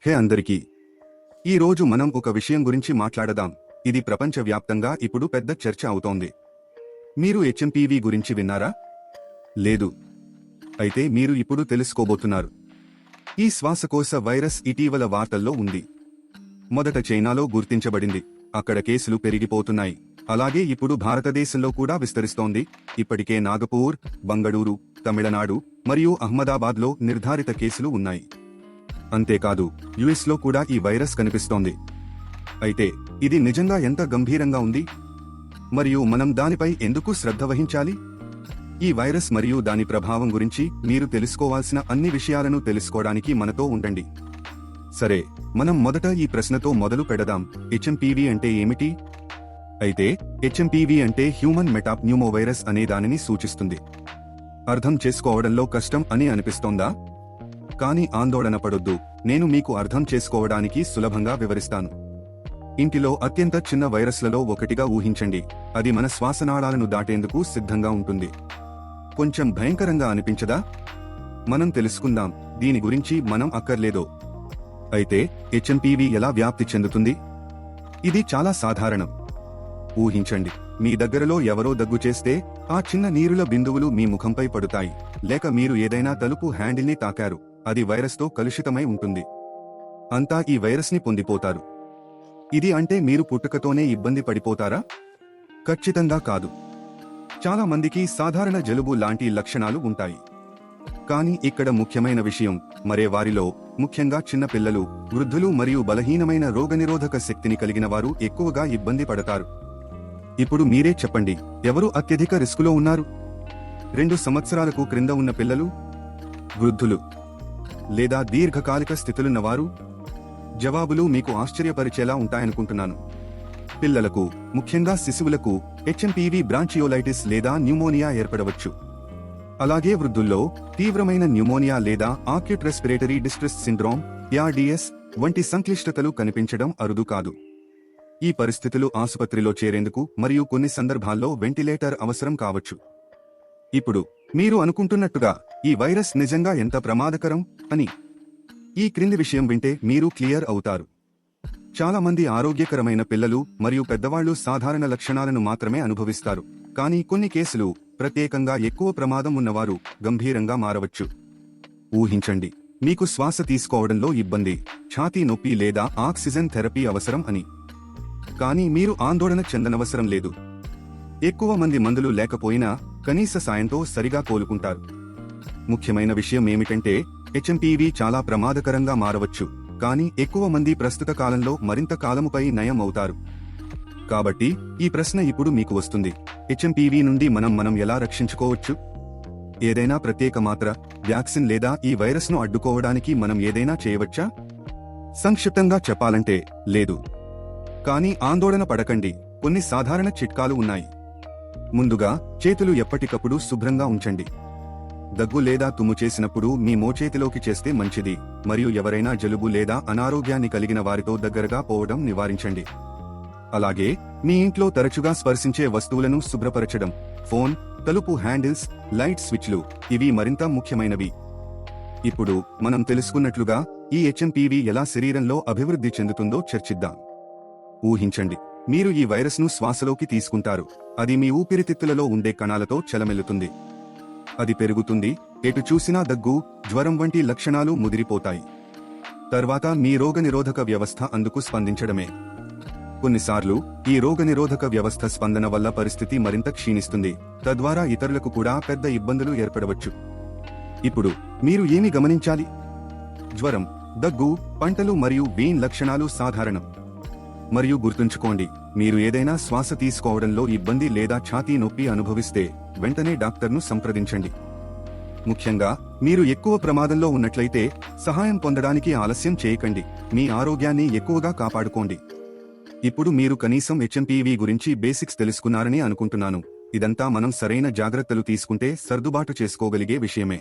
హే అందరికీ, ఈ రోజు మనం ఒక విషయం గురించి మాట్లాడదాం. ఇది ప్రపంచవ్యాప్తంగా ఇప్పుడు పెద్ద చర్చ అవుతోంది. మీరు హెచ్ఎంపీవీ గురించి విన్నారా? లేదు. అయితే మీరు ఇప్పుడు తెలుసుకోబోతున్నారు. ఈ శ్వాసకోశ వైరస్ ఇటీవల వార్తల్లో ఉంది. మొదట చైనాలో గుర్తించబడింది. అక్కడ కేసులు పెరిగిపోతున్నాయి. అలాగే ఇప్పుడు భారతదేశంలో కూడా విస్తరిస్తోంది. ఇప్పటికే నాగపూర్, బంగళూరు, తమిళనాడు మరియు అహ్మదాబాద్లో నిర్ధారిత కేసులు ఉన్నాయి. అంతేకాదు, యుఎస్లో కూడా ఈ వైరస్ కనిపిస్తోంది. అయితే ఇది నిజంగా ఎంత గంభీరంగా ఉంది? మరియు మనం దానిపై ఎందుకు శ్రద్ధ వహించాలి? ఈ వైరస్ మరియు దాని ప్రభావం గురించి మీరు తెలుసుకోవాల్సిన అన్ని విషయాలను తెలుసుకోవడానికి మనతో ఉండండి. సరే, మనం మొదట ఈ ప్రశ్నతో మొదలు పెడదాం. హెచ్ఎంపీవీ అంటే ఏమిటి? అయితే హెచ్ఎంపీవీ అంటే హ్యూమన్ మెటాప్న్యూమోవైరస్ అనే దానిని సూచిస్తుంది. అర్థం చేసుకోవడంలో కష్టం అని అనిపిస్తోందా? కానీ ఆందోళన పడొద్దు, నేను మీకు అర్థం చేసుకోవడానికి సులభంగా వివరిస్తాను. ఇంటిలో అత్యంత చిన్న వైరస్లలో ఒకటిగా ఊహించండి. అది మన శ్వాసనాళాలను దాటేందుకు సిద్ధంగా ఉంటుంది. కొంచెం భయంకరంగా అనిపించదా? మనం తెలుసుకుందాం దీని గురించి మనం అక్కర్లేదో. అయితే హెచ్ఎంపీవీ ఎలా వ్యాప్తి చెందుతుంది? ఇది చాలా సాధారణం. ఊహించండి, మీ దగ్గరలో ఎవరో దగ్గు చేస్తే ఆ చిన్న నీరుల బిందువులు మీ ముఖంపై పడుతాయి. లేక మీరు ఏదైనా తలుపు హ్యాండిల్ని తాకారు, అది వైరస్తో కలుషితమై ఉంటుంది. అంతా ఈ వైరస్ని పొందిపోతారు. ఇది అంటే మీరు పుట్టుకతోనే ఇబ్బంది పడిపోతారా? ఖచ్చితంగా కాదు. చాలా మందికి సాధారణ జలుబు లాంటి లక్షణాలు ఉంటాయి. కానీ ఇక్కడ ముఖ్యమైన విషయం, మరే వారిలో, ముఖ్యంగా చిన్న పిల్లలు, వృద్ధులు మరియు బలహీనమైన రోగనిరోధక శక్తిని కలిగిన వారు ఎక్కువగా ఇబ్బంది పడతారు. ఇప్పుడు మీరే చెప్పండి, ఎవరు అత్యధిక రిస్కులో ఉన్నారు? 2 సంవత్సరాలకు క్రింద ఉన్న పిల్లలు, వృద్ధులు, లేదా దీర్ఘకాలిక స్థితులున్నవారు? జవాబులు మీకు ఆశ్చర్యపరిచేలా ఉంటాయనుకుంటున్నాను. పిల్లలకు, ముఖ్యంగా శిశువులకు హెచ్ఎంపీవీ బ్రాంచియోలైటిస్ లేదా న్యూమోనియా ఏర్పడవచ్చు. అలాగే వృద్ధుల్లో తీవ్రమైన న్యూమోనియా లేదా ఆక్యూట్ రెస్పిరేటరీ డిస్ట్రెస్ సిండ్రోమ్ (ARDS) వంటి సంక్లిష్టతలు కనిపించడం అరుదు కాదు. ఈ పరిస్థితులు ఆసుపత్రిలో చేరేందుకు మరియు కొన్ని సందర్భాల్లో వెంటిలేటర్ అవసరం కావచ్చు. ఇప్పుడు మీరు అనుకుంటున్నట్టుగా ఈ వైరస్ నిజంగా ఎంత ప్రమాదకరం అని ఈ క్రింది విషయం వింటే మీరు క్లియర్ అవుతారు. చాలా మంది ఆరోగ్యకరమైన పిల్లలు మరియు పెద్దవాళ్లు సాధారణ లక్షణాలను మాత్రమే అనుభవిస్తారు. కానీ కొన్ని కేసులు, ప్రత్యేకంగా ఎక్కువ ప్రమాదం ఉన్నవారు, గంభీరంగా మారవచ్చు. ఊహించండి, మీకు శ్వాస తీసుకోవడంలో ఇబ్బంది, ఛాతీ నొప్పి లేదా ఆక్సిజన్ థెరపీ అవసరం అని. కానీ మీరు ఆందోళన చెందనవసరం లేదు. ఎక్కువ మంది మందులు లేకపోయినా కనీస సాయంతో సరిగా కోలుకుంటారు. ముఖ్యమైన విషయం ఏమిటంటే హెచ్ఎంపీవీ చాలా ప్రమాదకరంగా మారవచ్చు, కానీ ఎక్కువ మంది ప్రస్తుత కాలంలో మరింత కాలముపై నయం అవుతారు. కాబట్టి ఈ ప్రశ్న ఇప్పుడు మీకు వస్తుంది, హెచ్ఎంపీవీ నుండి మనం ఎలా రక్షించుకోవచ్చు? ఏదైనా ప్రత్యేక మాత్ర, వ్యాక్సిన్ లేదా ఈ వైరస్ను అడ్డుకోవడానికి మనం ఏదైనా చేయవచ్చా? సంక్షిప్తంగా చెప్పాలంటే లేదు. కానీ ఆందోళన పడకండి, కొన్ని సాధారణ చిట్కాలు ఉన్నాయి. ముందుగా, చేతులు ఎప్పటికప్పుడు శుభ్రంగా ఉంచండి. దగ్గు లేదా తుమ్ము చేసినప్పుడు మీ మోచేతిలోకి చేస్తే మంచిది, మరియు ఎవరైనా జలుబు లేదా అనారోగ్యాన్ని కలిగిన వారితో దగ్గరగా పోవడం నివారించండి. అలాగే మీ ఇంట్లో తరచుగా స్పర్శించే వస్తువులను శుభ్రపరచడం, ఫోన్, తలుపు హ్యాండిల్స్, లైట్ స్విచ్లు, ఇవి మరింత ముఖ్యమైనవి. ఇప్పుడు మనం తెలుసుకున్నట్లుగా ఈ హెచ్ఎంపీవీ ఎలా శరీరంలో అభివృద్ధి చెందుతుందో చర్చిద్దాం. ఊహించండి, మీరు ఈ వైరస్ను శ్వాసలోకి తీసుకుంటారు. అది మీ ఊపిరితిత్తులలో ఉండే కణాలతో చెలమెల్లుతుంది. అది పెరుగుతుంది, ఎటు చూసినా దగ్గు, జ్వరం వంటి లక్షణాలు ముదిరిపోతాయి. తర్వాత మీ రోగనిరోధక వ్యవస్థ అందుకు స్పందించడమే. కొన్నిసార్లు ఈ రోగనిరోధక వ్యవస్థ స్పందన వల్ల పరిస్థితి మరింత క్షీణిస్తుంది, తద్వారా ఇతరులకు కూడా పెద్ద ఇబ్బందులు ఏర్పడవచ్చు. ఇప్పుడు మీరు ఏమి గమనించాలి? జ్వరం, దగ్గు, పంటలు మరియు వీన్ లక్షణాలు సాధారణం. మరియు గుర్తుంచుకోండి, మీరు ఏదైనా శ్వాస తీసుకోవడంలో ఇబ్బంది లేదా ఛాతీ నొప్పి అనుభవిస్తే వెంటనే డాక్టర్ను సంప్రదించండి. ముఖ్యంగా మీరు ఎక్కువ ప్రమాదంలో ఉన్నట్లయితే సహాయం పొందడానికి ఆలస్యం చేయకండి. మీ ఆరోగ్యాన్ని ఎక్కువగా కాపాడుకోండి. ఇప్పుడు మీరు కనీసం హెచ్ఎంపీవీ గురించి బేసిక్స్ తెలుసుకున్నారని అనుకుంటున్నాను. ఇదంతా మనం సరైన జాగ్రత్తలు తీసుకుంటే సర్దుబాటు చేసుకోగలిగే విషయమే.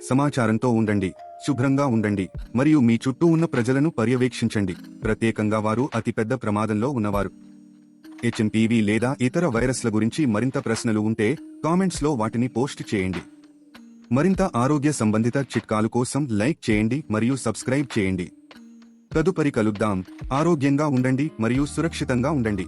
సమాచారంతో ఉండండి, శుభ్రంగా ఉండండి, మరియు మీ చుట్టూ ఉన్న ప్రజలను పర్యవేక్షించండి, ప్రత్యేకంగా వారు అతిపెద్ద ప్రమాదంలో ఉన్నవారు. హెచ్ఎంపీవీ లేదా ఇతర వైరస్ల గురించి మరింత ప్రశ్నలు ఉంటే కామెంట్స్లో వాటిని పోస్ట్ చేయండి. మరింత ఆరోగ్య సంబంధిత చిట్కాలు కోసం లైక్ చేయండి మరియు సబ్స్క్రైబ్ చేయండి. తదుపరి కలుద్దాం. ఆరోగ్యంగా ఉండండి మరియు సురక్షితంగా ఉండండి.